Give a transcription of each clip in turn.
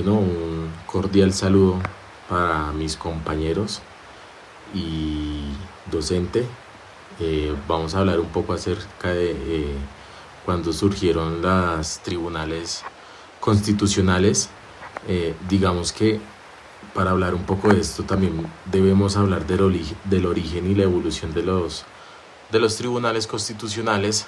Bueno, un cordial saludo para mis compañeros y docente. Vamos a hablar un poco acerca de cuando surgieron las tribunales constitucionales. Digamos que para hablar un poco de esto también debemos hablar del origen y la evolución de los tribunales constitucionales.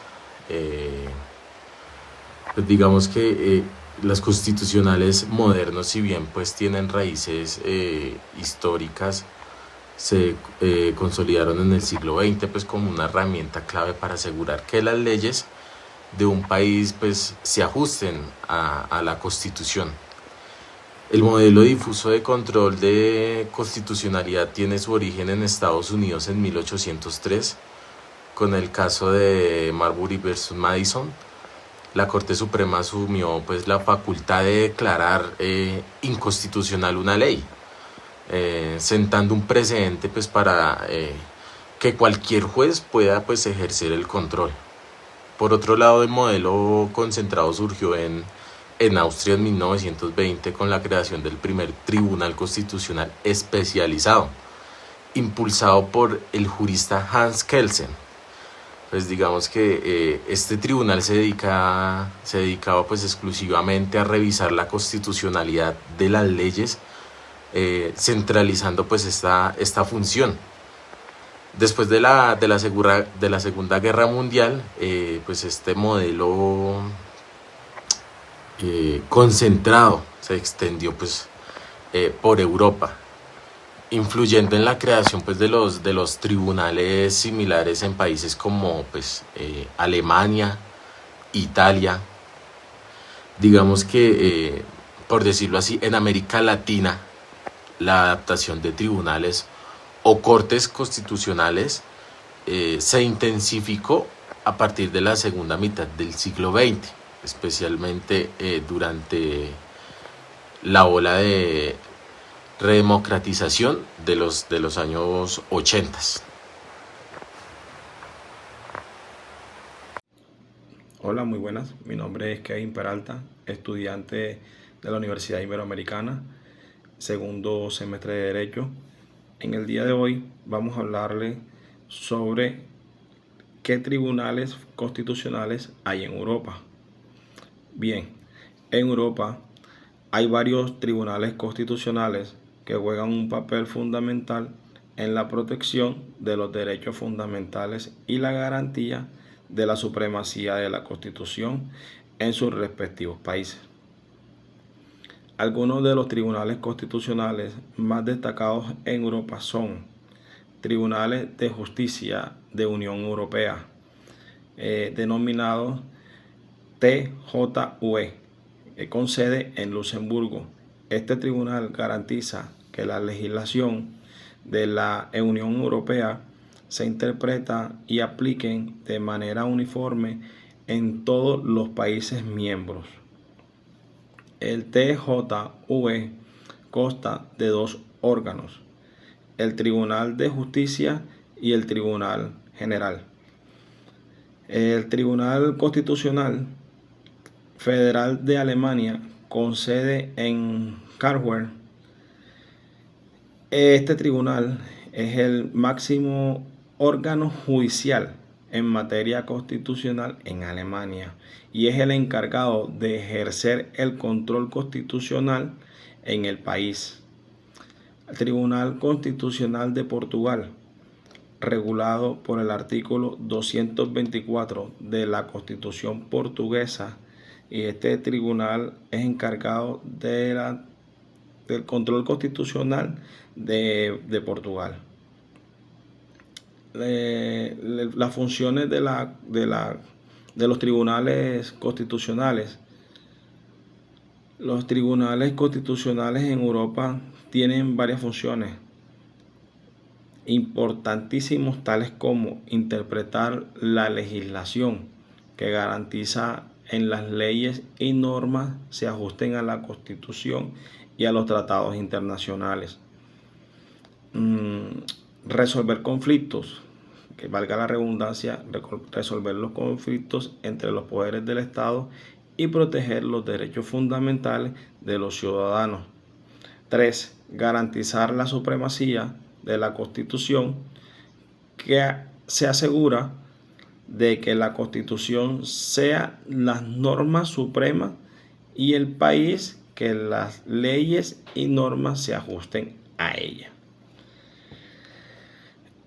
Pues digamos que las constitucionales modernos, si bien pues tienen raíces históricas, se consolidaron en el siglo XX pues como una herramienta clave para asegurar que las leyes de un país pues se ajusten a la Constitución. El modelo difuso de control de constitucionalidad tiene su origen en Estados Unidos en 1803, con el caso de Marbury versus Madison. La Corte Suprema asumió pues la facultad de declarar inconstitucional una ley, sentando un precedente pues para que cualquier juez pueda pues ejercer el control. Por otro lado, el modelo concentrado surgió en Austria en 1920 con la creación del primer Tribunal Constitucional especializado, impulsado por el jurista Hans Kelsen. Pues digamos que este tribunal se dedicaba pues exclusivamente a revisar la constitucionalidad de las leyes, centralizando pues esta función. Después de la Segunda Guerra Mundial, pues este modelo concentrado se extendió pues por Europa, influyendo en la creación pues de los tribunales similares en países como pues Alemania, Italia. Digamos que por decirlo así, en América Latina la adaptación de tribunales o cortes constitucionales se intensificó a partir de la segunda mitad del siglo XX, especialmente durante la ola de redemocratización de los años 80. Hola, muy buenas. Mi nombre es Kevin Peralta, estudiante de la Universidad Iberoamericana, segundo semestre de Derecho. En el día de hoy vamos a hablarle sobre qué tribunales constitucionales hay en Europa. Bien, en Europa hay varios tribunales constitucionales que juegan un papel fundamental en la protección de los derechos fundamentales y la garantía de la supremacía de la Constitución en sus respectivos países. Algunos de los tribunales constitucionales más destacados en Europa son tribunales de justicia de Unión Europea, denominados TJUE, con sede en Luxemburgo. Este tribunal garantiza que la legislación de la Unión Europea se interpreta y apliquen de manera uniforme en todos los países miembros. El TJUE consta de dos órganos, el Tribunal de Justicia y el Tribunal General. El Tribunal Constitucional Federal de Alemania, con sede en Karlsruhe. Este tribunal es el máximo órgano judicial en materia constitucional en Alemania y es el encargado de ejercer el control constitucional en el país. El Tribunal Constitucional de Portugal, regulado por el artículo 224 de la Constitución portuguesa, y este tribunal es encargado del control constitucional de Portugal. Las funciones de los tribunales constitucionales. Los tribunales constitucionales en Europa tienen varias funciones importantísimos, tales como interpretar la legislación que garantiza en las leyes y normas se ajusten a la Constitución y a los tratados internacionales. Resolver conflictos, que valga la redundancia, resolver los conflictos entre los poderes del Estado y proteger los derechos fundamentales de los ciudadanos. 3. Garantizar la supremacía de la Constitución, que se asegura de que la Constitución sea las normas supremas y el país que las leyes y normas se ajusten a ella.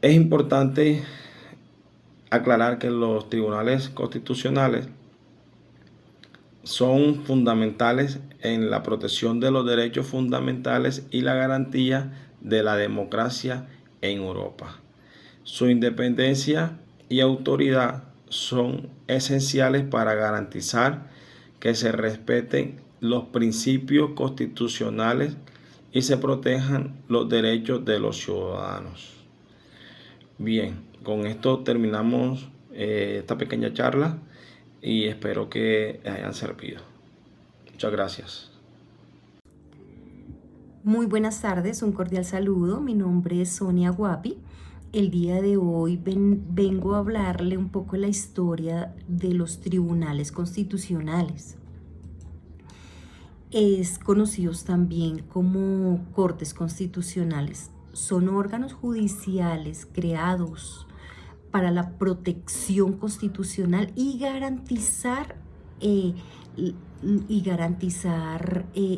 Es importante aclarar que los tribunales constitucionales son fundamentales en la protección de los derechos fundamentales y la garantía de la democracia en Europa. Su independencia y autoridad son esenciales para garantizar que se respeten los principios constitucionales y se protejan los derechos de los ciudadanos. Bien, con esto terminamos esta pequeña charla y espero que les hayan servido. Muchas gracias. Muy buenas tardes, un cordial saludo. Mi nombre es Sonia Guapi. El día de hoy vengo a hablarle un poco de la historia de los tribunales constitucionales. Es conocidos también como cortes constitucionales. Son órganos judiciales creados para la protección constitucional y garantizar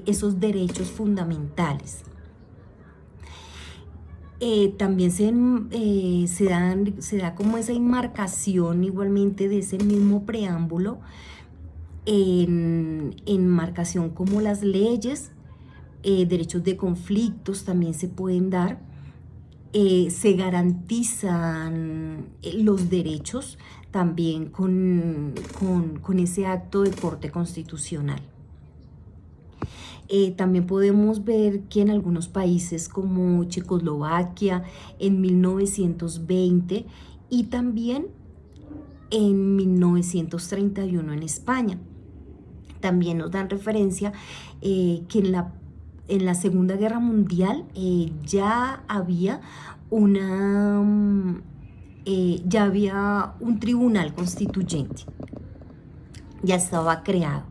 esos derechos fundamentales. También se da como esa enmarcación igualmente de ese mismo preámbulo en enmarcación como las leyes, derechos de conflictos también se pueden dar. Se garantizan los derechos también con ese acto de corte constitucional. También podemos ver que en algunos países como Checoslovaquia en 1920 y también en 1931 en España. También nos dan referencia que en la Segunda Guerra Mundial ya había un tribunal constituyente, ya estaba creado.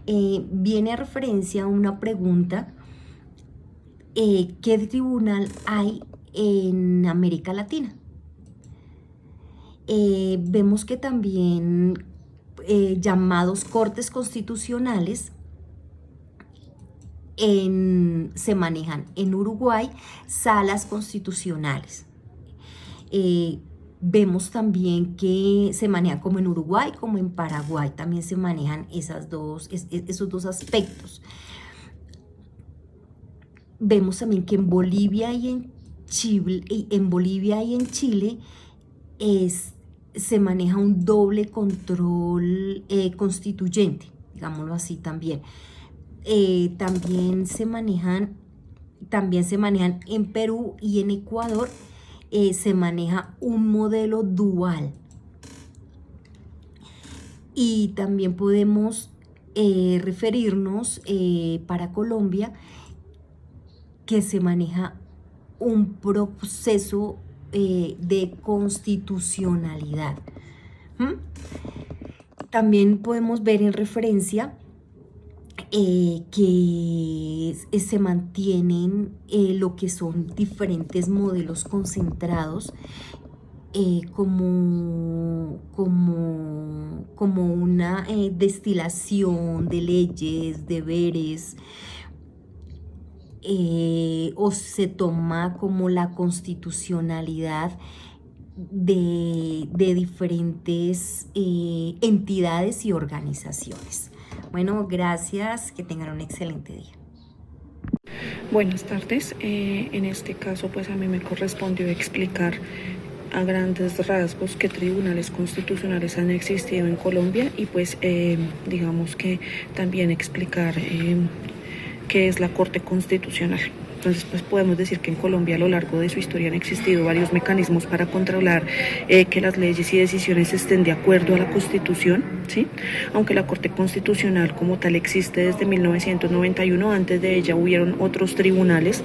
Viene a referencia a una pregunta, ¿qué tribunal hay en América Latina? Vemos que también llamados cortes constitucionales se manejan en Uruguay, salas constitucionales. Vemos también que se maneja como en Uruguay, como en Paraguay, también se manejan esos dos aspectos. Vemos también que en Bolivia y en Chile, se maneja un doble control constituyente, digámoslo así también. También se manejan en Perú y en Ecuador. Se maneja un modelo dual. Y también podemos referirnos para Colombia que se maneja un proceso de constitucionalidad. También podemos ver en referencia que se mantienen lo que son diferentes modelos concentrados como una destilación de leyes, deberes, o se toma como la constitucionalidad de diferentes entidades y organizaciones. Bueno, gracias, que tengan un excelente día. Buenas tardes, en este caso pues a mí me correspondió explicar a grandes rasgos qué tribunales constitucionales han existido en Colombia y pues digamos que también explicar qué es la Corte Constitucional. Entonces, pues podemos decir que en Colombia a lo largo de su historia han existido varios mecanismos para controlar que las leyes y decisiones estén de acuerdo a la Constitución, ¿sí? Aunque la Corte Constitucional como tal existe desde 1991, antes de ella hubieron otros tribunales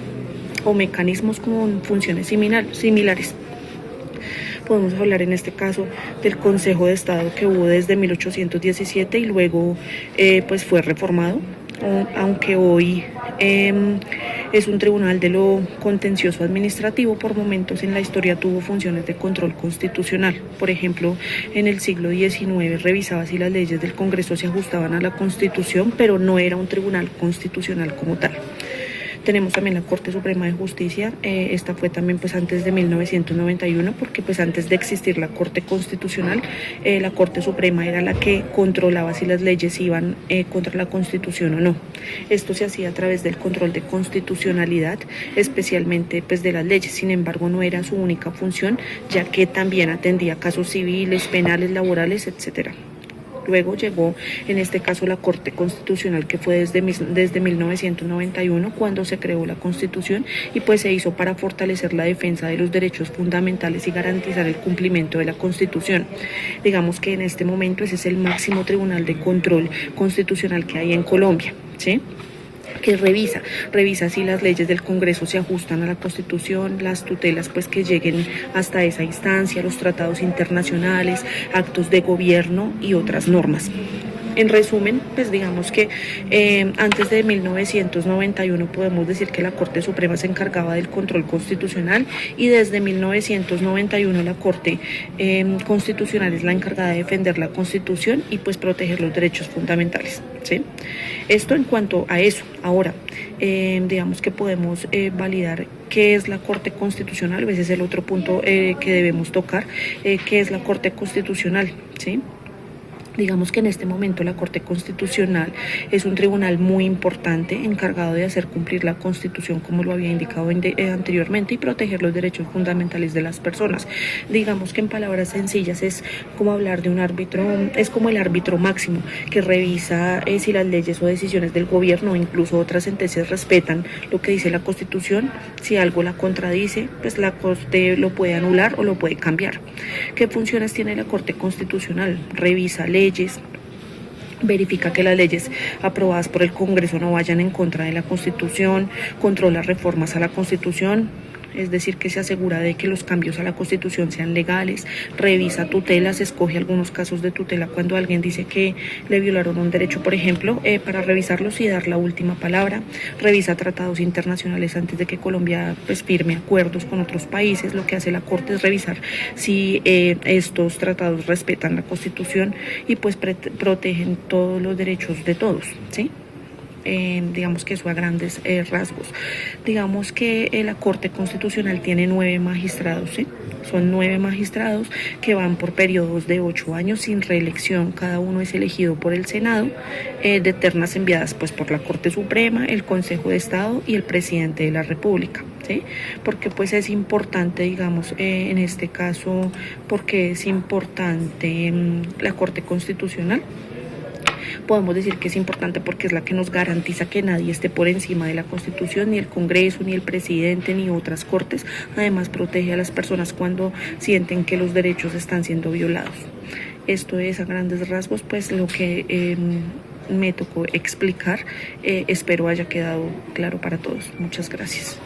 o mecanismos con funciones similares. Podemos hablar en este caso del Consejo de Estado que hubo desde 1817 y luego pues fue reformado, aunque hoy es un tribunal de lo contencioso administrativo. Por momentos en la historia tuvo funciones de control constitucional. Por ejemplo, en el siglo XIX revisaba si las leyes del Congreso se ajustaban a la Constitución, pero no era un tribunal constitucional como tal. Tenemos también la Corte Suprema de Justicia, esta fue también pues antes de 1991, porque pues antes de existir la Corte Constitucional, la Corte Suprema era la que controlaba si las leyes iban contra la Constitución o no. Esto se hacía a través del control de constitucionalidad, especialmente pues de las leyes. Sin embargo, no era su única función, ya que también atendía casos civiles, penales, laborales, etcétera. Luego llegó, en este caso, la Corte Constitucional, que fue desde 1991, cuando se creó la Constitución, y pues se hizo para fortalecer la defensa de los derechos fundamentales y garantizar el cumplimiento de la Constitución. Digamos que en este momento ese es el máximo tribunal de control constitucional que hay en Colombia, ¿sí?, que revisa si las leyes del Congreso se ajustan a la Constitución, las tutelas pues que lleguen hasta esa instancia, los tratados internacionales, actos de gobierno y otras normas. En resumen, pues digamos que antes de 1991 podemos decir que la Corte Suprema se encargaba del control constitucional, y desde 1991 la Corte Constitucional es la encargada de defender la Constitución y pues proteger los derechos fundamentales, ¿sí? Esto en cuanto a eso. Ahora, digamos que podemos validar qué es la Corte Constitucional. Ese es el otro punto que debemos tocar, qué es la Corte Constitucional, ¿sí? Digamos que en este momento la Corte Constitucional es un tribunal muy importante encargado de hacer cumplir la Constitución, como lo había indicado anteriormente, y proteger los derechos fundamentales de las personas. Digamos que en palabras sencillas es como hablar de un árbitro, es como el árbitro máximo que revisa si las leyes o decisiones del gobierno o incluso otras sentencias respetan lo que dice la Constitución. Si algo la contradice, pues la Corte lo puede anular o lo puede cambiar. ¿Qué funciones tiene la Corte Constitucional? Revisa leyes, verifica que las leyes aprobadas por el Congreso no vayan en contra de la Constitución, controla reformas a la Constitución, es decir, que se asegura de que los cambios a la Constitución sean legales, revisa tutelas, escoge algunos casos de tutela cuando alguien dice que le violaron un derecho, por ejemplo, para revisarlos y dar la última palabra, revisa tratados internacionales antes de que Colombia pues firme acuerdos con otros países. Lo que hace la Corte es revisar si estos tratados respetan la Constitución y pues protegen todos los derechos de todos, ¿sí? Digamos que eso a grandes rasgos. Digamos que la Corte Constitucional tiene 9 magistrados, ¿sí? Son 9 magistrados que van por periodos de 8 años sin reelección. Cada uno es elegido por el Senado, de ternas enviadas pues por la Corte Suprema, el Consejo de Estado y el Presidente de la República, ¿sí? Porque pues es importante, digamos, en este caso, porque es importante la Corte Constitucional. Podemos decir que es importante porque es la que nos garantiza que nadie esté por encima de la Constitución, ni el Congreso, ni el presidente, ni otras cortes. Además, protege a las personas cuando sienten que los derechos están siendo violados. Esto es a grandes rasgos pues lo que me tocó explicar. Espero haya quedado claro para todos. Muchas gracias.